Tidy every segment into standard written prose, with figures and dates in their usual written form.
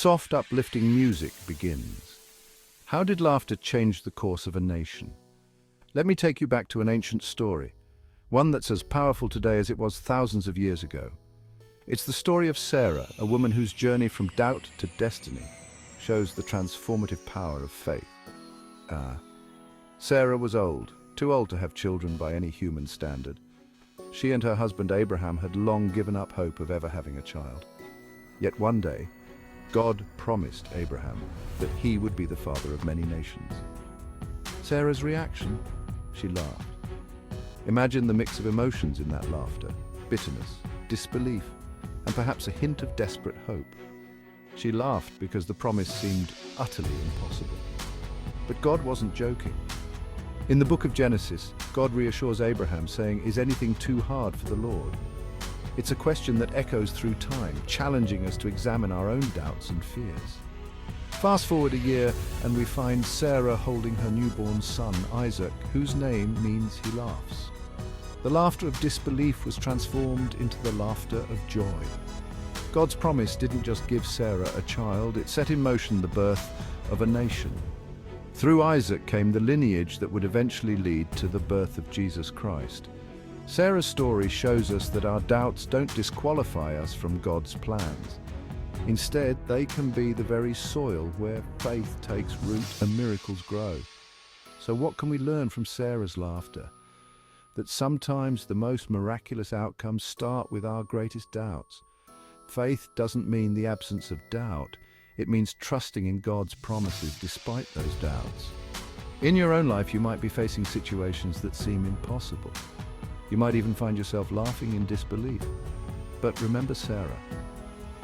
soft, uplifting music begins. How did laughter change the course of a nation? Let me take you back to an ancient story, one that's as powerful today as it was thousands of years ago. It's the story of Sarah, a woman whose journey from doubt to destiny shows the transformative power of faith. Sarah was old, too old to have children by any human standard. She and her husband Abraham had long given up hope of ever having a child. Yet one day, God promised Abraham that he would be the father of many nations. Sarah's reaction? She laughed. Imagine the mix of emotions in that laughter: bitterness, disbelief, and perhaps a hint of desperate hope. She laughed because the promise seemed utterly impossible. But God wasn't joking. In the book of Genesis, God reassures Abraham, saying, "Is anything too hard for the Lord?" It's a question that echoes through time, challenging us to examine our own doubts and fears. Fast forward a year, and we find Sarah holding her newborn son, Isaac, whose name means he laughs. The laughter of disbelief was transformed into the laughter of joy. God's promise didn't just give Sarah a child, it set in motion the birth of a nation. Through Isaac came the lineage that would eventually lead to the birth of Jesus Christ. Sarah's story shows us that our doubts don't disqualify us from God's plans. Instead, they can be the very soil where faith takes root and miracles grow. So what can we learn from Sarah's laughter? That sometimes the most miraculous outcomes start with our greatest doubts. Faith doesn't mean the absence of doubt. It means trusting in God's promises despite those doubts. In your own life, you might be facing situations that seem impossible. You might even find yourself laughing in disbelief. But remember Sarah.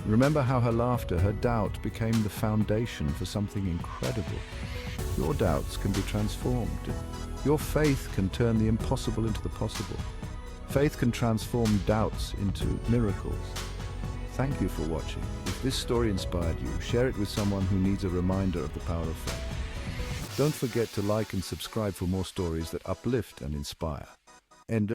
Remember how her laughter, her doubt, became the foundation for something incredible. Your doubts can be transformed. Your faith can turn the impossible into the possible. Faith can transform doubts into miracles. Thank you for watching. If this story inspired you, share it with someone who needs a reminder of the power of faith. Don't forget to like and subscribe for more stories that uplift and inspire.